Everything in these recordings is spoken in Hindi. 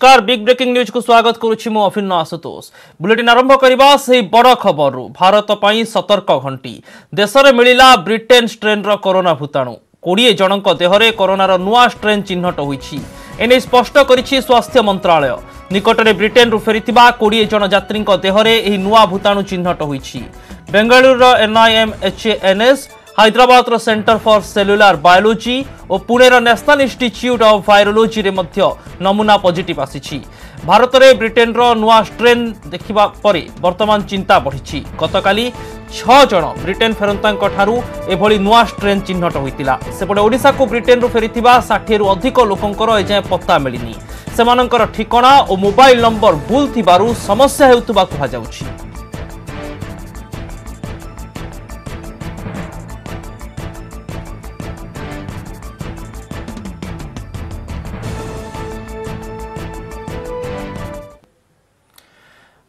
कार बिग ब्रेकिंग न्यूज को स्वागत करुछि मु अफिन्न आशुतोष। बुलेटिन आरंभ करबा से बड़ खबर भारत पई सतर्क घंटी। देश में मिलिला ब्रिटेन स्ट्रेन रो कोरोना भूताणु 20 जनक देहरे कोरोनार नुआ स्ट्रेन चिन्हट होईछि। एने स्पष्ट करिछि स्वास्थ्य मंत्रालय। निकटरे ब्रिटेन रु फेरिथिबा 20 जन यात्री देहरे एही नुआ भूताणु चिन्हट होईछि। Bengaluru NIMHANS, Hyderabad centre for cellular biology और Pune national institute of virology रे मध्य नमूना पॉजिटिव आसी। भारत में ब्रिटेन रो नुआ स्ट्रेन देखिबा परे वर्तमान चिंता बढ़ी। गतकाली 6 जन ब्रिटेन फेरंता ठारू एभली नुआ स्ट्रेन चिन्हट होइतिला। सेपटे ओडिशा को ब्रिटेन रु फेरिथिबा 60 रु अधिक लोकंकर एजाय पत्ता मिलिनी। सेमानंकर ठिकाना और मोबाइल नंबर भूल थिबारु समस्या हेउतबा कहा जाउछि।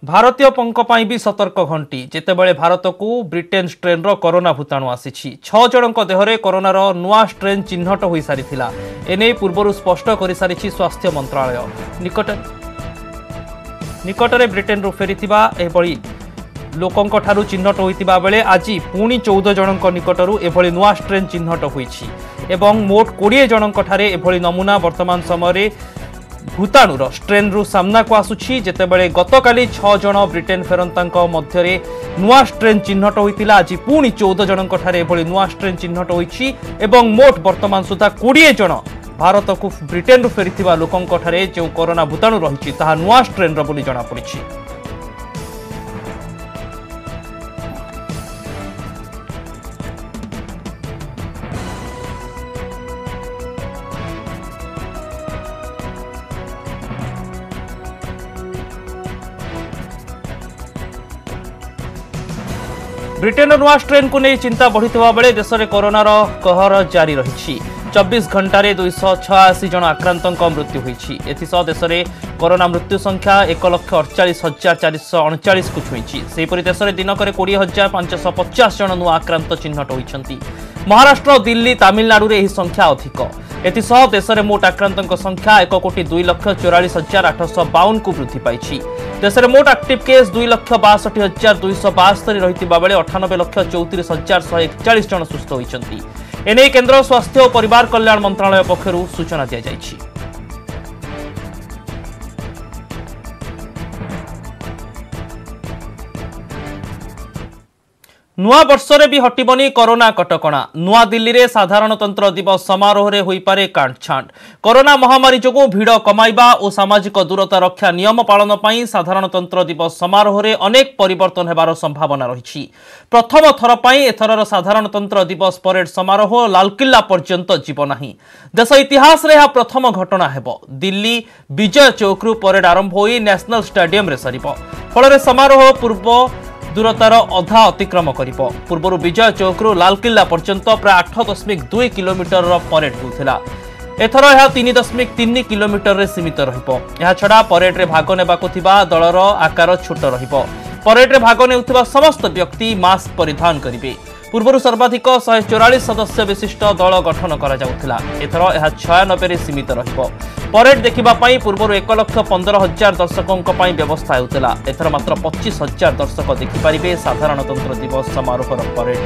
भारतीय पंख पाई भी सतर्क घंटी। जेतेबेले भारत को ब्रिटेन स्ट्रेन रो कोरोना भूताणु आसी 6 जनक देहरे कोरोनार नुआ स्ट्रेन चिन्हट हो सारिथिला। एने पूर्वरु स्पष्ट कर सारिछि स्वास्थ्य मंत्रालय। निकटरे ब्रिटेन रु फेरिथिबा एभली लोकंक ठारू चिन्हट होइतिबा बेले आज पुणी 14 जनक निकटरू एभली नुआ स्ट्रेन चिन्हट होइछि एवं मोट 20 जनक ठारे एभली नमूना वर्तमान समय भूताणुर स्ट्रेन रु सामना को आसुछि। जेतेबेले गतकाली 6 जन ब्रिटेन फेरंता मध्यरे नुआ स्ट्रेन चिन्हट होइतिला। आज पुणी 14 जनक ठारे एभली नुआ स्ट्रेन चिन्हट होइछि एवं मोट वर्तमान सुधा 20 जन भारत को ब्रिटेन रु फेरिथिबा लोकंक ठारे जो कोरोना भूताणु रहिछि ताहा नुआ स्ट्रेन रो बोली जणा पड़िछि। ब्रिटेन नुआ स्ट्रेन को नहीं चिंता बढ़ी बेले देश में कोरोनार कहर जारी रही। 24 घंटे 286 जन आक्रांतों मृत्यु होती। एसह देश में कोरोना मृत्यु संख्या 1,48,439 को छुई। सेहीपरि देश में दिनक 20,550 जन नुआ आक्रांत चिन्हट होती। महाराष्ट्र, दिल्ली, तमिलनाडु में यह संख्या अधिक। एसह देश में मोट आक्रांतों संख्या 1,42,44,852 को वृद्धि पाई। देश में मोट एक्टिव केस 2,62,272 रही बेले 98,34,141 जन सुस्थ होती। एने केंद्र स्वास्थ्य और परिवार कल्याण मंत्रालय पक्षरु सूचना दी जाइछि। नुआ वर्ष रे भी हटिबनी कोरोना कटकणा। नुआ दिल्ली रे साधारणतंत्र दिवस समारोह रे होई पारे काटछांट। कोरोना महामारी जोगु भीड़ कमाइबा और सामाजिक दूरता रक्षा नियम पालन पई साधारणतंत्र दिवस समारोह रे अनेक परिवर्तन हेबार संभावना रही। प्रथम थर पई एथरर साधारणतंत्र दिवस परेड समारोह लालकिल्ला पर्यंत जीव नाही। देश इतिहास रे प्रथम घटना हेबो। दिल्ली विजय चौक रु परेड आरंभ होई नेशनल स्टेडियम रे सरिबो। फल समारोह पूर्व दूरतार अधा अतिक्रम करिबो। पूर्व विजय चौक रु लालकिल्ला पर्यंत प्राय 8.2 किलोमीटर परेड होउथिला। एथर यह 3.3 किलोमीटर रे सीमित रहिबो। यह छडा परेड रे भाग नेबाको थिबा दलर आकार छोट रहिबो। परेड रे भाग नेउथिबा समस्त व्यक्ति मास्क परिधान करिवे। पूर्व सर्वाधिक 144 सदस्य विशिष्ट दल गठन करा जाउथिला। एथर यह 96 रे सीमित रहिबो। परेड देखिबा पई पूर्व 1,15,000 दर्शकों पई व्यवस्था हेउथिला। एथर मात्र 25,000 दर्शक देखि पारिबे साधारणतंत्र दिवस समारोहर परेड।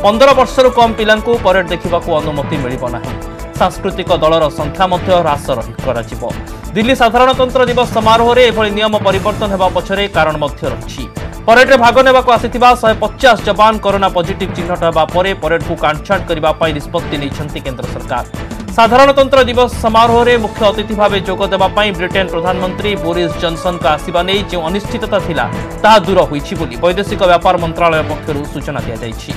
15 वर्षरु कम पिलांकु परेड देखिबाकू अनुमति मिलिबो नाही। सांस्कृतिक दलर संख्या मध्य ह्रास करा जिवो। दिल्ली साधारणतंत्र दिवस समारोह रे एभली नियम परिवर्तन हेबा पछरे कारण मध्य रहिछि। परेड रे भाग नेबाकू आसिथिबा 150 जवान कोरोना पॉजिटिव चिन्हट हेबा परे परेड को काटछांट करिबा पई निष्पत्ति नैछन्ति केंद्र सरकार। साधारणतंत्र दिवस समारोह रे मुख्य अतिथि भावे जोग देबा पई ब्रिटेन प्रधानमंत्री बोरिस जॉनसन का आसिबा नै जे अनिश्चितता थिला ताहा दूर होईछि बोली वैदेशिक व्यापार मंत्रालय पक्षरु सूचना दिया जाइछि।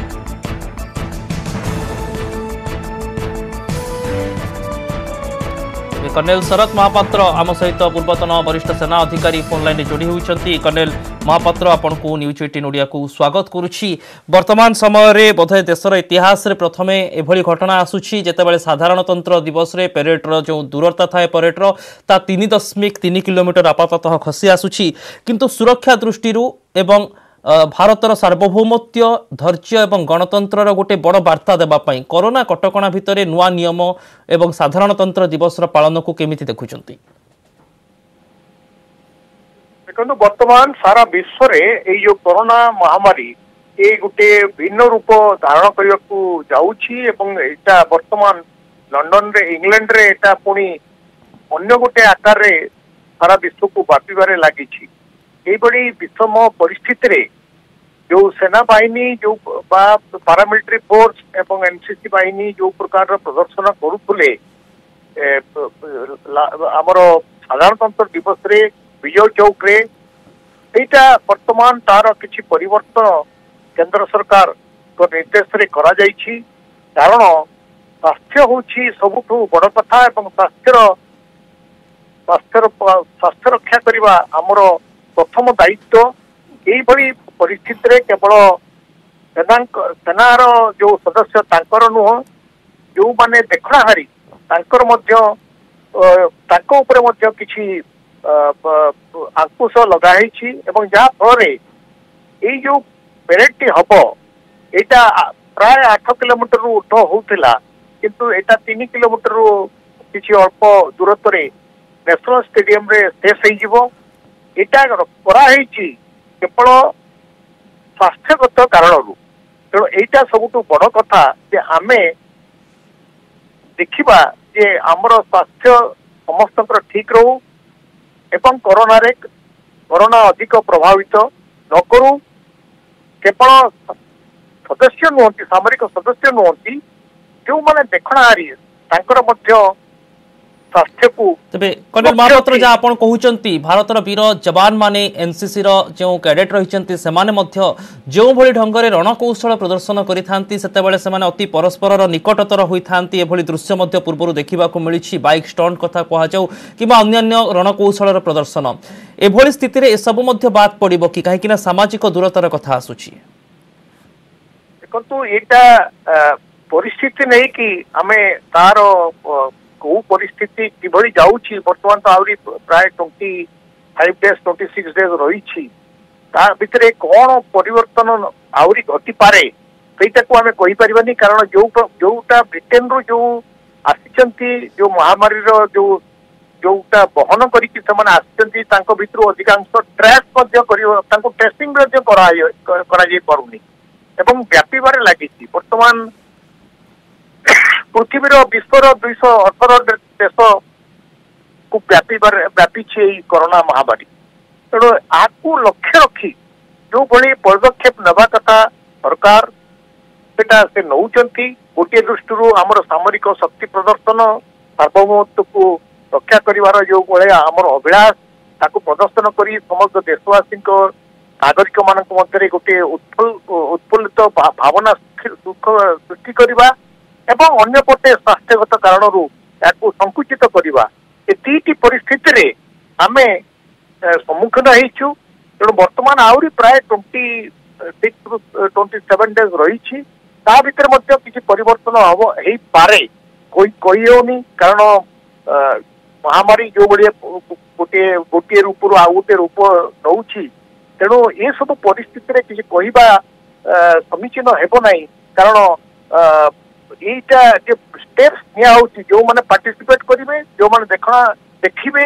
कर्नेल शरद महापात्र आम सहित पूर्वतन वरिष्ठ सेना अधिकारी फोन लाइन जोड़ी होती। कर्नेल महापात्र आपण को न्यूज 18 ओडिया को स्वागत करुछि। वर्तमान समय रे बोधे देशर इतिहास रे प्रथमे एभली घटना आसुछि जेतेबेले साधारणतंत्र दिवस रे परेड रो जो दूरता थाए परेड रो ता 3.3 किलोमीटर आपाततः खसी आसुछि। किंतु सुरक्षा दृष्टि एवं भारतर सार्वभौमत्व धैर्य एवं गणतंत्र गोटे बड़ वार्ता देवाई कोरोना कटकणा भितर नुआ नियम एवं साधारणतंत्र दिवस पालन को केमिति देखुचंती? देखो वर्तमान सारा विश्व रे जो कोरोना महामारी ये गोटे भिन्न रूप धारण करने को जाऊँगी वर्तमान लंडन रे इंग्लैंड रे एटा पुणी अन्य गोटे आकार रे सारा विश्व को व्यापारे लगी विषम परिस्थिति रे जो सेना बाहिनी जो पारामिलिटारी फोर्स एवं एनसीसी बाहिनी जो प्रकार प्रदर्शन करुले आमर साधारणतंत्र दिवस रे विजय चौक रे एटा वर्तमान तार किछि परिवर्तन केंद्र सरकार को निर्देश रे करा जाइछि कारण स्वास्थ्य होछि सबुठु बड़ कथा एवं स्वास्थ्य रक्षा करबा हमर प्रथम दायित्व एई भली परिस्थिति रे केवल सेनार जो सदस्य तांकर नुह जो माने देखणाहारी तांकर मध्य तांको ऊपर मध्य किछि अंकुश लगाई जहाँ फल ये जो पेरेड हम यहाँ प्राय 8 किलोमीटर ऊर्ध होता किंतु यहाँ 3 किलोमीटर किसी अल्प दूरत्व नेशनल स्टेडियम रे शेष होई केवल स्वास्थ्यगत कारण तेणु यहाँ सबुठ बड़ कथा जे आमे देखिबा जे आमर स्वास्थ्य समस्त ठीक रहू एवं कोरोना अधिक प्रभावित न करू केवल सदस्य नुहति सामरिक सदस्य नुहति जो माने देखणाहारी तांकर मध्य स्वास्थ्य को तबे कर्नल महापात्र जा आपण कहउचंती भारतर वीर जवान माने एनसीसी रो जो कैडेट रहिचंती से माने मध्य जो भली ढंगरे रणकौशल प्रदर्शन करिथांती सेते बेले से माने अति परस्पर रो निकटतर होइथांती एभली दृश्य मध्य पूर्वरु देखिबा को मिलिछि बाइक स्टंट कथा कहा जाऊ किबा अन्य रणकौशल रो प्रदर्शन एभली स्थिति रे ए सब मध्य बात पड़िबो कि काहे कि ना सामाजिक दूरतर कथा आसुछि देखंतु एटा परिस्थिति नै कि हमें तार को परिस्थिति किभली जाउछि वर्तमान तो आउरी प्राय 25 डेज 26 डेज रही भितर कौन परिवर्तन आउरी घटी पारे सेटा को आमे कहि परिबानी कारण जोटा ब्रिटेन रो जो आसिचंती जो महामारी रो जोटा बहन करिकि समान आसिचंती तांको भितरु अधिकांश ट्रैस मध्य करियो तांको टेस्टिंग मध्य करा जाय पारुनी एवं व्यापीबारे लागिछि वर्तमान पृथ्वीर विश्वर 218 देश को व्यापी कोरोना महामारी तेणु आपको लक्ष्य रखी जो भली पदक्षेप नवा कथा सरकार से नौचंती गोटे दृष्टि आमर सामरिक शक्ति प्रदर्शन सार्वभौमत्व को रक्षा करिवार जो भाया आमर अभिलाष ताको प्रदर्शन करी समस्त देशवासी नागरिक मानक मध्य गोटे उत्फुल्लित भावना सृष्टि करवा एवं अन्य पटे स्वास्थ्यगत कारण संकुचित करवा ए तीटी परिस्थिति रे आमे सम्मुखीन होइछु तेणु वर्तमान आउरी प्राय 26 27 डेज रही ता भितर मध्य किसी परिवर्तन हम हेई पारे कोई कही होनी कारण महामारी जो बड़े गोटे रूप आ गोटे रूप नौछि तेणु ये सब परिस्थिति रे किसी कहबा समीचीन हेबो नाही कारण एटा जे स्टेप्स निया होची जो माने पार्टिसिपेट करिवे जो माने देखिबे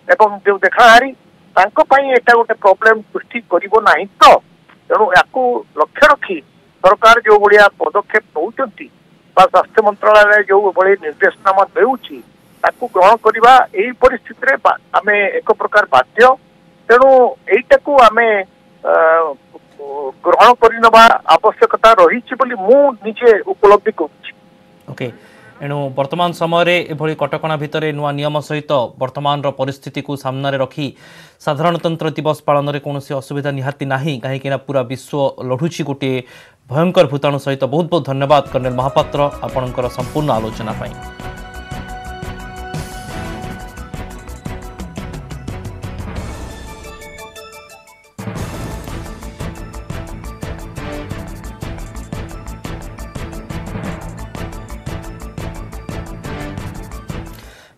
एवं जो देखाहारी तांको पई एटा गोटे प्रॉब्लम सृष्टि करिवो नाही तो तेणु याकू लक्ष्य रखी सरकार जो बड़िया पदक्षेप नौचंती बा स्वास्थ्य मंत्रालय जो बड़े निर्देशनामा देउची ताकू ग्रहण करवा एई परिस्थिति रे आमे एक प्रकार बाध्य तेणु एटा को आमे ग्रहण करनबा आवश्यकता रही बोली मु निजे उपलब्धि करूची ओके एणु वर्तमान समय एभली कटकणा भितर नुआ नियम सहित वर्तमान परिस्थिति को सामने रखी साधारणतंत्र दिवस पालन में कौन असुविधा निहाती नहीं कहीं पूरा विश्व लढ़ुची गोटे भयंकर भूताणु सहित बहुत बहुत धन्यवाद कर्नल महापात्र आपणकर संपूर्ण आलोचना पाई।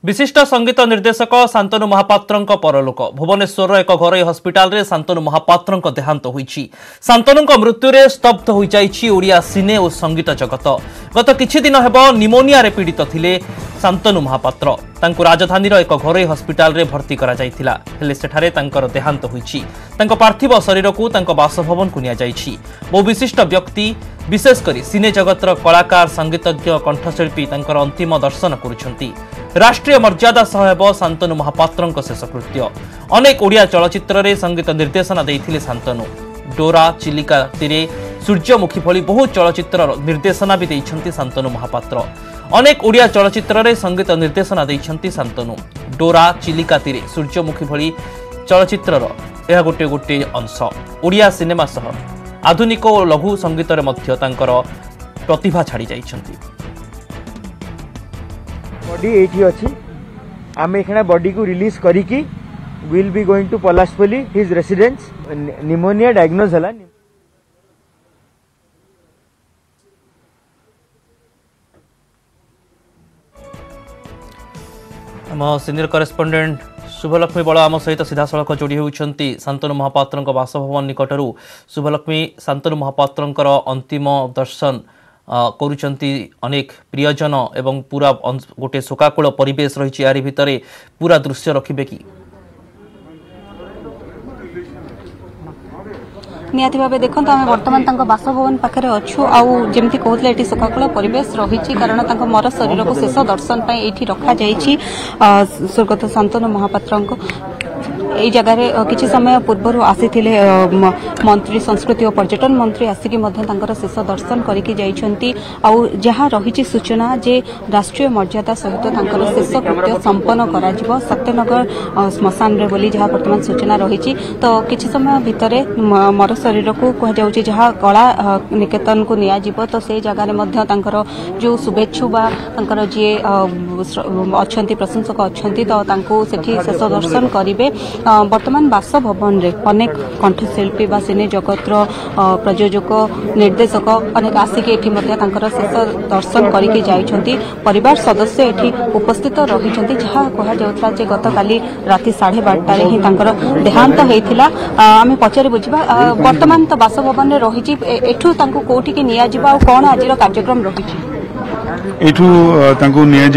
विशिष्ट संगीत निर्देशक शांतनु महापात्र परलोक भुवनेश्वर एक घरोई हस्पिटाल रे शांतनु महापात्र देहांत होईछि। शांतनु मृत्यु रे स्तब्ध हो जाइछि ओडिया सिने और संगीत जगत। गत किछि दिन हेब निमोनिया रे पीड़ित थिले शांतनु महापात्र तांको राजधानी एक घरोई हस्पिटाल रे भर्ती करा जायथिला हेले सेठारे तांकर देहांत होईछि। तांको पार्थिव शरीर को तांको बासभवन को निया जायछि। बहु विशिष्ट व्यक्ति विशेषकर सिने जगतर कलाकार संगीतज्ञ कंठशिल्पी तांकर अंतिम दर्शन करुछंती। राष्ट्रीय मर्यादा सह शांतनु महापात्रंक शेषकृत्य। अनेक ओडिया चलचित्र रे संगीत निर्देशना देइथिले शांतनु। डोरा चिलिका तीरे सूर्यमुखी भली बहु चलचित्र निर्देशना भी देइछंती शांतनु महापात्र। अनेक ओडिया चलचित्र रे संगीत निर्देशना देइछंती शांतनु। डोरा चिलिका तीरे सूर्यमुखी भली चलचित्र यह गोटे गोटे अंश। ओडिया सिनेमा सह आधुनिक और लघु संगीत रे मध्य तांकर प्रतिभा छाड़ी जाइछंती। बॉडी एठी अछि आमे एखना बॉडी को रिलीज करी की will be going to Palashpalli his residence. Pneumonia diagnose हला। आम सीनियर करेस्पोंडेंट शुभलक्ष्मी बल आम सहित सीधा सड़क जोड़ी होती शांतनु महापात्र बासभवन निकटरू। शुभलक्ष्मी, शांतनु महापात्र अंतिम दर्शन करुचंती अनेक प्रियजन एवं पूरा गोटे शोकाकूल परिवेश रही यारी भितर पूरा दृश्य रखिबे कि निहाती भाव देखो आम बर्तमान बासभवन पाखे अच्छु आमती कहते ये शोकाकूल परिवेश रही कारण मर शरीर को शेष दर्शन ये रखा स्वर्गत शांतनु महापात्र यही जगह किसी समय पूर्व आसी मंत्री संस्कृति और पर्यटन मंत्री आसिक शेष दर्शन करके जहाँ रही सूचना जे राष्ट्रीय मर्यादा सहित शेष कृत्य संपन्न कर सत्यनगर श्मशान रे बोली जहाँ बर्तमान सूचना रही। तो किसी समय भितर मर शरीर को कहुँ जहाँ कला निकेतन को नियाजिब तो से जगह जो शुभेच्छु बा जी अच्छा प्रशंसक अच्छा तो शेष दर्शन करेंगे। वर्तमान बासभवन रे अनेक कंठशिल्पी बा सिने जगतर प्रयोजक निर्देशक अनेक आसिक एठी शेष दर्शन करके जाइछंती। परिवार सदस्य एठी उपस्थित रही जहाँ कहुला गत काली राति 12:30 ही देहांत होता। आम पचारि बुझा वर्तमान तो बासभवन रे रही एठू कोठी के निया जिबा आ कोन आज कार्यक्रम रही एठू निया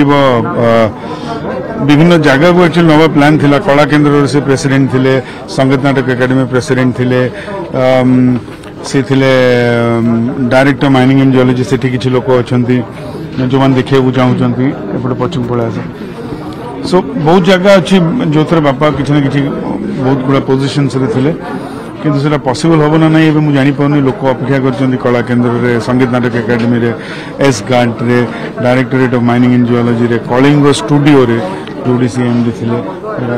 विभिन्न जगह को एक्चुअली नवा प्लान थिला। कला केन्द्र से प्रेसिडेंट थिले, संगीत नाटक एकेडमी प्रेसिडेंट थिले, से थिले डायरेक्टर माइनिंग एंड जियोलॉजी से किसी लोक अछंती जो मान देखिया चाहूँगी एपटे पछक पड़ा सो बहुत जगह अच्छी जो थे बापा किसी ना कि बहुत गुड़ा पोजिशन से थिले किंतु सेटा पॉसिबल होबो ना नहीं एबे मु जानि पाउनी लोक अपेक्षा करछन्ती कला केन्द्र रे, संगीत नाटक एकेडमी रे, एस गार्ड रे, directorate of mining and geology रे, कलिंग स्टूडियो रे जोड़ी सीएमडी थिले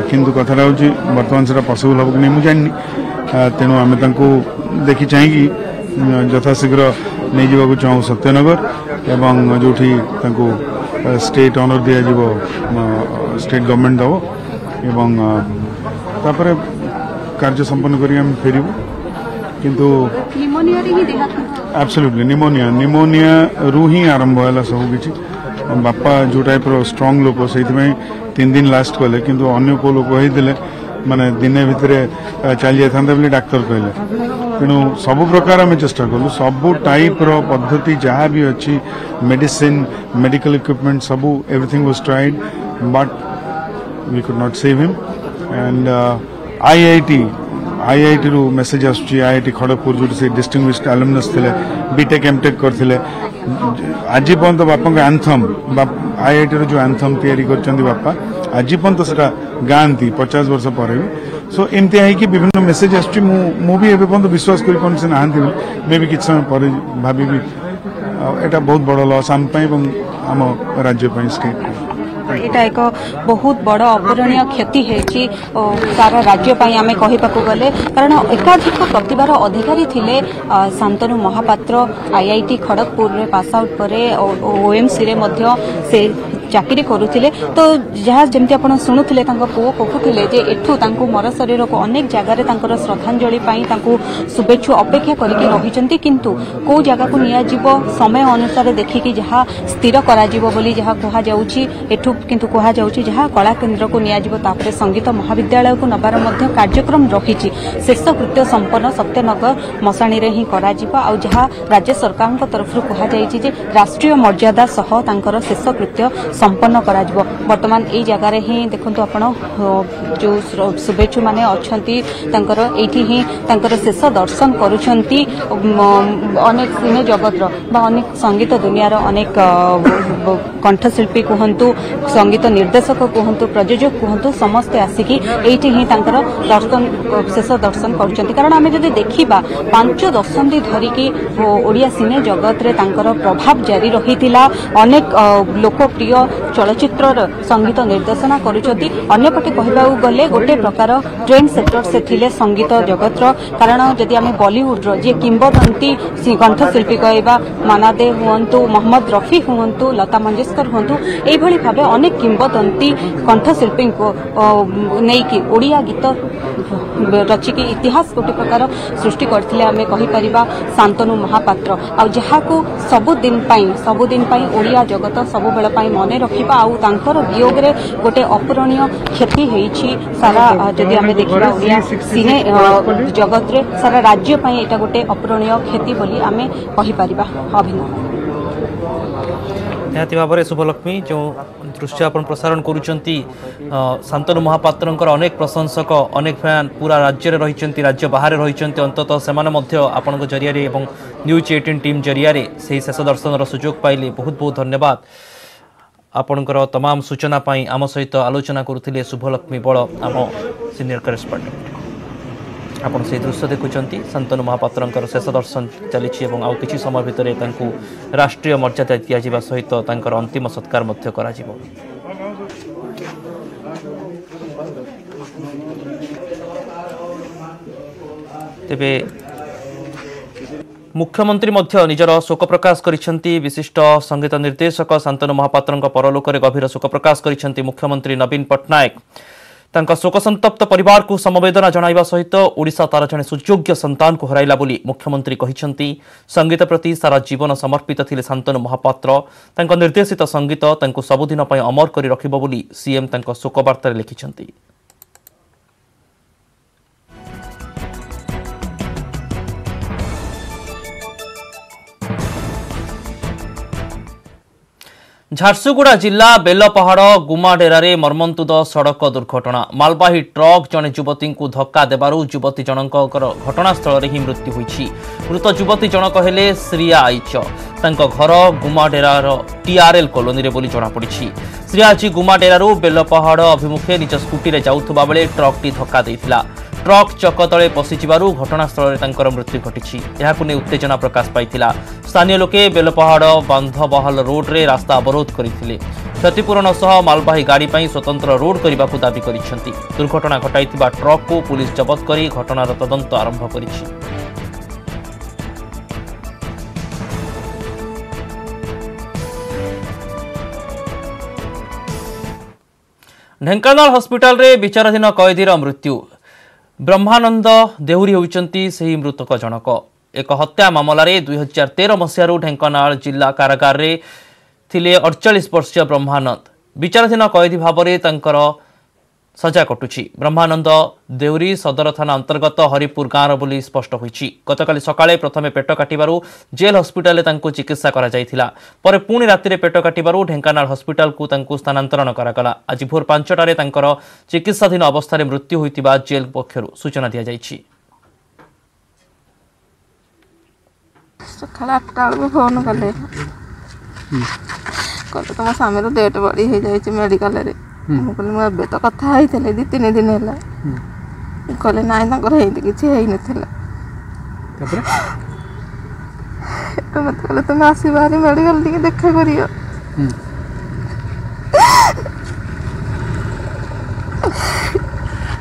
किंतु कथारा होची वर्तमान सेटा पॉसिबल होबो कि नहीं मु जानि। तेणु आमे तांको देखि चाहिकी यथाशीघ्र नहीं जावाक चाहूँ सत्यनगर एवं जोठी तांको स्टेट ऑनर दिया जीवो स्टेट गवर्नमेंट दबो एवं तापरे कार्य संपन्न करी हम फेरबू किंतु एब्सोल्युटली निमोनिया रू ही आरंभ है सब किसी। बापा जो टाइप स्ट्रंग लोक से 3 दिन लास्ट कले किंतु अन्य को लोक होते माने दिने भितर चली जाता बोली डाक्तर कहले। तेणु सबु प्रकार आम चेष्टा कलु सबु टाइप पद्धति जहाँ भी अच्छी मेडिसिन मेडिकल इक्विपमेंट सबू everything was tried but we could not save him and IIT रू मेसेज आसुची आईआईटी खड़गपुर जो से डिस्टिंग्विश्ड एलुमनस थिले बीटेक एमटेक करथिले आज पर्यंत बापा एंथम आईआईटी रो जो एंथम तैयारी करचंदी बापा आज पर्यंत सेटा गांती 50 वर्ष पर भी। सो एमती है कि विभिन्न मेसेज आसुची मु भी एबे पर्यंत विश्वास करि कोन से नाहंती मे भी किछ समय पर भाबी भी एटा बहुत बड़ लॉस आम पई एवं आम राज्य पई स्टेट यहाँ एक बहुत बड़ अपूरणीय क्षति है सारा राज्य आम कहवाक गले कारण एकाधिक प्रतिभार अधिकारी थिले शांतनु महापात्र आईआईटी खड़गपुर रे पास आउट पर ओएमसी रे मध्य से चाकरी करुले। तो जहाँ जमी आप शुणुले पुओ कहते जे एठू मर शरीर को अनेक जगार श्रद्धांजलि शुभेच्छु अपेक्षा करके रही किंतु कौ जगह को नियाजिब समय अनुसार देखिकी जहाँ स्थिर करी जहाँ कहुच्छी एठू किंतु कहुच्छी जहाँ कला केन्द्र को नियाजिब तापर संगीत महाविद्यालय को नबार कार्यक्रम रही शेष कृत्य संपन्न सत्यनगर मशाणी रे ही करा आ जहाँ राज्य सरकार तरफ कहुई राष्ट्रीय मर्यादा सह शेष कृत्य संपन्न करा जिवो। वर्तमान एई जगह रे ही देखंतु आपण जो शुभेच्छु माने अछंती तांकर एठी ही तांकर शेष दर्शन करूछंती। अनेक सिने जगतर बा अनेक संगीत दुनियार अनेक कंठशिल्पी कहतु संगीत निर्देशक कहतु प्रयोजक कहतु समस्ते आसिकी एठी ही तांकर दर्शन शेष दर्शन करूछंती। कारण आमे जदि देखिबा 5 दशंधि धरिकी ओडिया सिने जगत रे तांकर प्रभाव जारी रहितिला। अनेक लोकप्रिय चलचित्र संगीत निर्देशना करूछंती। अन्यपटे कहबा गले गोटे प्रकार ट्रेंड सेक्टर से थिले संगीत जगतर। कारण जदि आमे बॉलीवुड रो जे किंबदंती कंठशिल्पी कहबा माना दे हुअंतु मोहम्मद रफी हुअंतु लता मंगेशकर हुअंतु एई भली भाबे अनेक किंबदंती कंठशिल्पी को नेकी ओडिया गीत रचिकी इतिहास गोटे प्रकार सृष्टि करथिले। आमे कहि परिबा शांतनु महापात्र आ जहाकू सबुदिन पाई ओडिया जगत सबु बेला पाई मने रखिबा। आ तांकर वियोग रे गोटे अपूरणीय क्षति हेछि सारा जदि आमे देखिबा ओडिया सिने जगत रे सारा राज्य पाई एटा गोटे अपूरणीय क्षति बोली आमे कहि परिबा। अभिनव निहाती भाव में शुभलक्ष्मी जो दृश्य आप प्रसारण करुँच शांतनु महापात्रंकर अनेक प्रशंसक अनेक फैन पूरा राज्य रही राज्य बाहर रही अंततः से आपण जरिया न्यूज 18 टीम जरिया से शेष दर्शन सुजोग पाइले। बहुत बहुत धन्यवाद आपणकर तमाम सूचना आम सहित आलोचना करुले शुभलक्ष्मी बड़ आम सीनियर करेस्पॉन्डेंट। आपण से दृश्य देखुंट शांतनु महापात्रंकर शेष दर्शन चली आउ किछि समय भितर राष्ट्रीय मर्यादा दिया सहित तांकर अंतिम सत्कार मध्य करा जिवो। तेबे मुख्यमंत्री मध्य निजर शोक प्रकाश करिसेंती। विशिष्ट संगीत निर्देशक शांतनु महापात्रंक परलोकरे गभीर शोक प्रकाश करिसेंती मुख्यमंत्री नवीन पट्टनायक। तांका शोक संतप्त परिवार को समवेदना जणाइबा सहित ओडिशा तार जने सुयोग्य संतान को हराइला बोली मुख्यमंत्री कहिसेंती। संगीत प्रति सारा जीवन समर्पित थिले शांतनु महापात्र। तांका निर्देशित संगीत तांको सबुदिन पय अमर करी रखिबो बोली सीएम तांका शोक वार्तारे लिखिसेंती। झारसुगुड़ा जिला बेलपहाड़ गुमाडेरा मर्मन्तुद सड़क दुर्घटना। मालबाही ट्रक जड़े युवती को धक्का देबारु युवती जनकर घटनास्थल ही मृत्यु होईछि। मृत युवती जनक हेले श्रिया आइच। तांको घर गुमाडेरार टीआरएल कॉलोनी रे बोली जଣାपड़िछि। श्रिया आज गुमाडेरारु बेलपहाड़ अभिमुखे निज स्कूटी रे जाउथबा बेले ट्रकटी धक्का देइथिला। ट्रक चक तले पशिजिबारु घटनास्थल तांकर मृत्यु घटिछि। एहाकु ने उत्तेजना प्रकाश पाइथिला। स्थानीय लोके बेलपहाड़ बांधबहल रोड रे रास्ता अवरोध करिथिले। क्षतिपूरण सह मालबाही गाड़ी पई स्वतंत्र रोड करबाकू दाबी करिसेंती। दुर्घटना घटाइथिबा ट्रक को पुलिस जब्त करी घटनार तदंत आरंभ करिछि। ढेंकानाल हॉस्पिटल रे विचाराधीन कैदीर मृत्यु। ब्रह्मानंद देहुरी होइचंती सेही मृतक जनक। एक हत्या मामला रे 2013 मसीहारू ढेंकानाल जिला कारागार रे थिले 48 वर्षीय ब्रह्मानंद विचाराधीन कैदी भाव में तांकर सजा कटुछि। ब्रह्मानंद देउरी सदर थाना अंतर्गत हरिपुर गाँव बोली स्पष्ट होइछि। गतकाली सकाळे प्रथमे पेट काटिबारु जेल हॉस्पिटल रे तांको चिकित्सा करा जायथिला। परे पुणी राति रे पेट काटिबारु ढेंकानाल हॉस्पिटल को तांको स्थानांतरण करागला। आज भोर 5टारे तांकर चिकित्साधीन अवस्था रे मृत्यु होइतिबा जेल पक्षरु सूचना दिया जायछि। सकाळ 8टा बेलू फोन कले कहले तुम स्वामी डेट बड़ी हो जाए मेडिकल रे। मुझे तो कथा ही 2-3 दिन है कहले ना किसी मत कहले तुम आस बाहरी मेडिकल टी देखा कर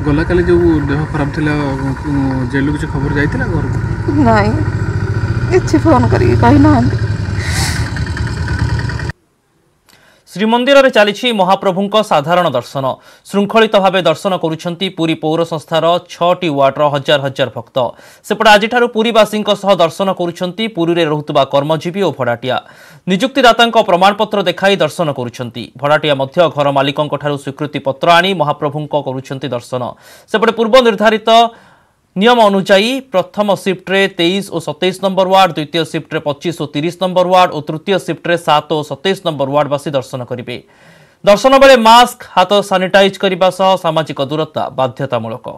गला काली जो देह खराब थिला जेल किसी खबर जाइतिला घर नहीं किसी फोन करी कही ना। श्रीमंदिर रे चली महाप्रभुंक साधारण दर्शन। श्रृंखलित भाव दर्शन करुछंती पुरी पौर संस्थार 6टी वार्डर हजार हजार भक्त। सेपटे आज पुरीवासी दर्शन करुछंती पुरी रे रहुतबा कर्मजीवी और भड़ाटिया। नियुक्तिदाता प्रमाणपत्र देखाई दर्शन करुछंती। भड़ाटिया मध्य घर मालिकों स्वीकृति पत्र आनी महाप्रभुंक करुछंती दर्शन। सेपटे पूर्व निर्धारित नियम अनुसायी प्रथम शिफ्ट्रे 23 और 27 नंबर वार्ड, द्वितीय शिफ्ट्रे 25 और 30 नंबर वार्ड और तृतीय शिफ्ट्रे 7 और 27 नंबर वार्डवासी दर्शन करेंगे। दर्शन बेले मास्क, हाथ सानिटाइज करने सह सामाजिक दूरता बाध्यतामूलक।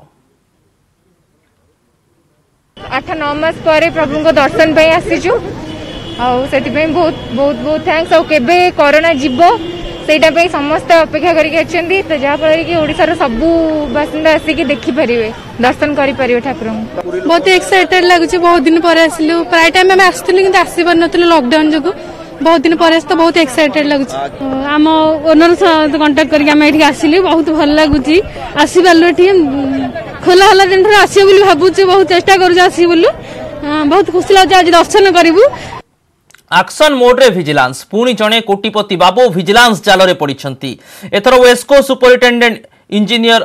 8-9 मास पर प्रभु को दर्शन पे आसीचु से बहुत बहुत बहुत थैंक्स। केबे कोरोना जीवो सेटा पे समस्त अपेक्षा करके तो जहाँफल कि ओडिशार सबू बासिंदा आसिक देखिपारे दर्शन करें ठाकुर। बहुत एक्साइटेड लगुच। बहुत दिन पर आसलु, प्राय टाइम आम आसलु कि आसी पार नु लॉकडाउन जो बहुत दिन पर तो बहुत एक्साइटेड लगुच। आम ओनर कंटाक्ट करके आसिलु, बहुत भल लगुच। आसी पार्लु ये खोला होला दिन आसो बोली भावुँ, बहुत चेष्टा करूँ बहुत खुशी लगे आज दर्शन करूँ। एक्शन मोड्रे विजिलेंस पुणी जड़े कोटिपति बाबू विजिलेंस जाल में पड़ती। एथर वेस्को superintendent engineer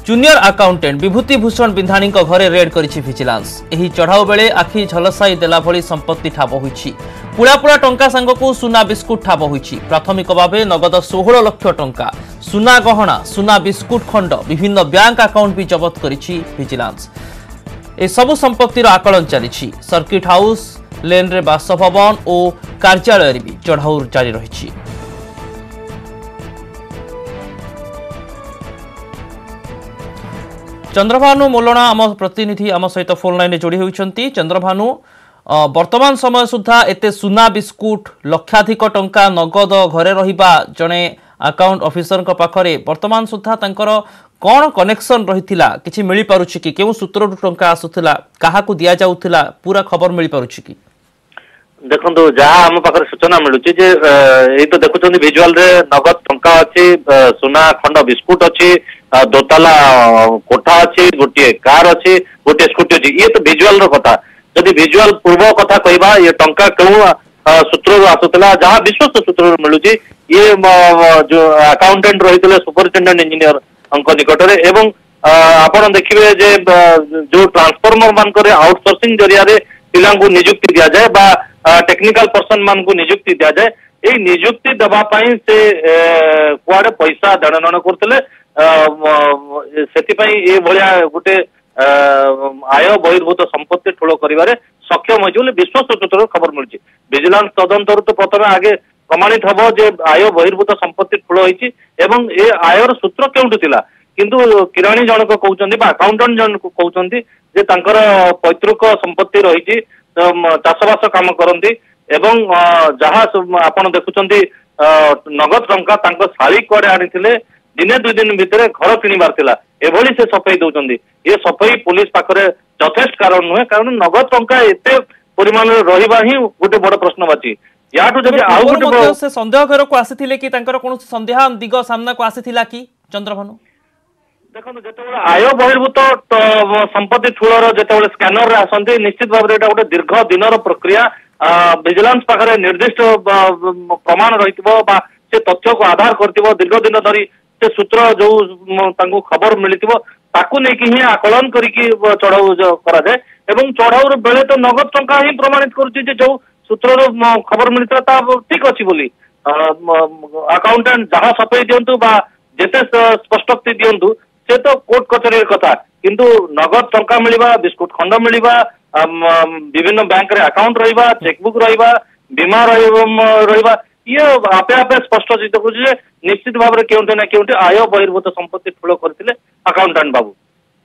junior accountant Bibhuti Bhushan Bindhani घरे रेड करिछि विजिलेंस। एही चढ़ाऊ बेले आखि झलसाई देला भली संपत्ति ठाब होइछि। पुड़ा पुड़ा टंका सांगकु सुना बिस्कुट ठाब होइछि। प्राथमिक भावे नगद 16 लाख टंका, सुना गहना, सुना बिस्कुट खंड, विभिन्न बैंक अकाउंट भी जबत करिछि विजिलेंस। ए सबु संपत्तिर आकलन चलिछि। सर्किट हाउस लेन रे बासभवन और कार्यालय भी चढ़ाऊ जारी रही। चंद्रभानु मोलना आम प्रतिनिधि आम सहित फोन लाइन जोड़ी होती। चंद्रभानु, वर्तमान समय सुधा एते सुना बिस्कुट लक्षाधिक टंका नगद घरे रहिबा जड़े अकाउंट ऑफिसर पाखरे वर्तमान सुधा तांकर कौन कनेक्शन रही किसी मिल पारुछि कि केउ सूत्र टंका आसुथिला, काहाकू दिया जाउथिला, पूरा खबर मिल पारुछि कि? देखो जहाँ आम पाखे सूचना मिलूँ जे ये तो देखुं विजुआल रे नगद टंका अच्छी, सुना खंड बिस्कुट अच्छी, दोताला कोठा अच्छी, गोटे कार अच्छी, गोटे स्कूटी अच्छी। ये तो विजुआल कथा। जदि विजुआल पूर्व कथा कहबा ये टंका क्यों सूत्र आसूला जहाँ विश्वस्त सूत्र मिलूँ ये जो अकाउंटेंट रही सुपरिटेडेंट इंजीनियर निकट में। एवं आपड़ देखिए जो ट्रांसफॉर्मर मान आउटसोर्सिंग जरिया पिला निजुक्ति दि जाए बा टेक्निकल पर्सन मान को निजुक्ति दि जाए। ये निजुक्ति दवाई से कुआडे पैसा देणनेण करते से गोटे आय बहिर्भूत संपत्ति ठूल कर सक्षम हो विश्वस्त सूत्र खबर मिली। विजिलेंस तदंतर तो प्रथम आगे प्रमाणित हम जे आय बहिर्भूत संपत्ति ठूल होती ए आयर सूत्र क्यों थिला, किंतु किराणी जनक कहते अकाउंटेंट जनक कहते जे तांकर पैतृक संपत्ति रही चाषबास काम करती एवं जहाँ आपण देखुंत नगद टंका शाड़ी कुआडे आनी दिने 2 दिन भितर घर किणवार थिला एभली से सफाई दौरान। ये सफाई पुलिस पाखरे यथेष्ट कारण नुहे, कारण नगद टंका एते परिमाण रहिबा ही गोटे बड़ प्रश्नवाची। याठू जब आउ गोटे से संदेह घर को आसीथिले कि तांकर कोन संदेह दिग सामना को आसीथिला कि? चंद्रभानु देखो जो आय बहिर्भूत संपत्ति ठूलर जो स्कैनर आसती निश्चित भाव में गोटे दीर्घ दिन प्रक्रिया विजिलेंस पाखे निर्दिष्ट प्रमाण रही से तथ्य को आधार कर दीर्घ दिन धरी से सूत्र जो खबर मिली ही आकलन करके चढ़ाऊ कराए। चढ़ाऊ बेले तो नगद टंका ही प्रमाणित करुच्ची जो सूत्र खबर मिलता ठीक अच्छी बोली अकाउंटेंट जहाँ सफाई दिंतु जेते स्पष्टोक्ति दिंतु से तो कोर्ट कचेरी कथा, किंतु नगद टंका मिलवा, बिस्कुट खंड मिलवा, विभिन्न बैंक रे अकाउंट रहिबा, चेकबुक रहिबा, बीमा रहिबा ये आपे आपे स्पष्ट चित करुचे निश्चित भाव में केउंटे ना केउंटे आय बहिर्भूत संपत्ति ठूल करथिले अकाउंटेंट बाबू।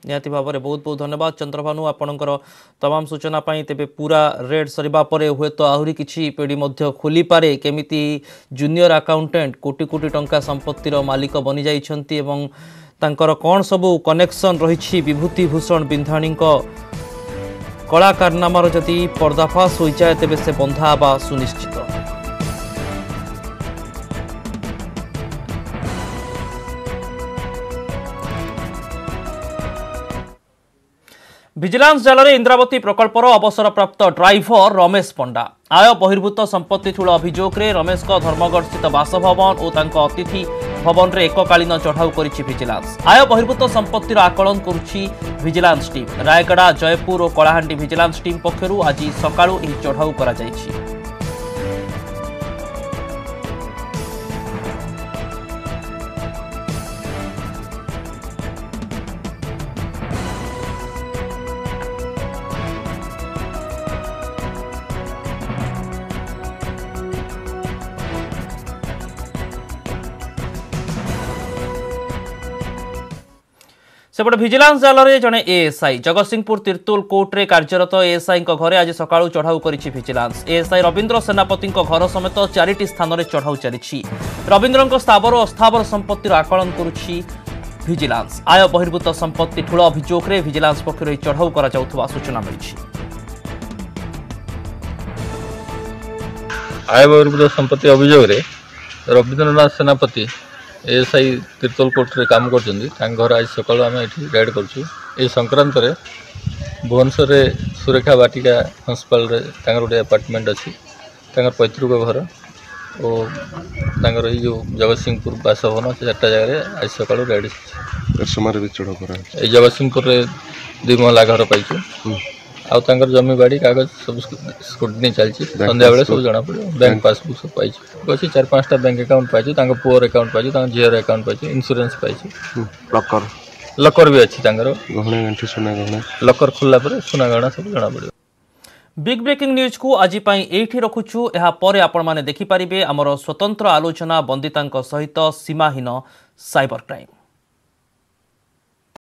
निहाती भाव में बहुत बहुत धन्यवाद चंद्रभानु आपणकर तमाम सूचना पाई। तेबे पूरा रेड सरिबा परे हुए तो आहुरी किछि पेडी मध्य खोली पारे केमिति जूनियर अकाउंटेंट कोटी कोटी टंका संपत्तिर मालिक बनि जाइछन्ती एवं तांकर कौन सबू कनेक्शन रही विभूति भूषण बिंधाणी कला कारनामार जदि पर्दाफाश हो जाए तेबे से बंधा बा सुनिश्चित। विजिलेंस जाल में इंद्रावती प्रकल्पर अवसरप्राप्त ड्राइवर रमेश पंडा आय बहिर्भूत संपत्ति ठूल अभियोग में रमेश धर्मगढ़ स्थित बासभवन और अतिथि भवन में एककालीन चढ़ाऊ करिछि विजिलेंस। आय बहिर्भूत संपत्तिर आकलन करुछि विजिलेंस टीम। रायगड़ा, जयपुर और कलाहांडी विजिलेंस टीम पक्षरु आज सकाळु एही चढ़ाऊ करा जायछि। सेपटे भिजिलांस जाल जड़े एएसआई जगतसिंहपुर तिर्तुल कोर्टे कार्यरत एएसआई घरे आज सकाळू चढ़ाऊ करिछि भिजिलांस। एएसआई रविंद्र सेनापति घर समेत 4टी स्थान में चढ़ाऊ चली। रविंद्र स्थावर और अस्थावर संपत्तिर आकलन करुछि भिजिलांस। आय बहिर्भूत संपत्ति ठूल अभियोग में भिजिलांस पक्षर चढ़ाऊ कर सूचना मिली। आय बहिर्भूत संपत्ति अभियोग रविंद्रनाथ सेनापति एएसआई तिर्तोल कोर्ट रे काम कर घर आज सकाल आम ये रेड कर संक्रांत भुवनेश्वर सुरेखा बाटिका म्यूनिसिपाल गोटे अपार्टमेंट अच्छी पैतृक घर और जो जगतसिंहपुर बासभवन से 4टा जगह आज सकाल रेड जगतसिंहपुर 2 महला घर पाइचु आउ जमी बाड़ी कागज सब स्क्रूटनी चलती संध्या बेले सब जना पड़ो बैंक पासबुक सब पाई अच्छी 4-5टा बैंक अकाउंट पाई पुअर अकाउंट पाई झीर अकाउंट पाई इंश्योरेंस पाई लकर भी अच्छी लकर खोलला पर सुना गहना सब जना पड़ो। बिग ब्रेकिंग न्यूज को आज एठी रखुछु। एहा परे आपण माने देखि परिबे हमर स्वतंत्र आलोचना बंदितांक सहित सीमाहीन साइबर क्राइम।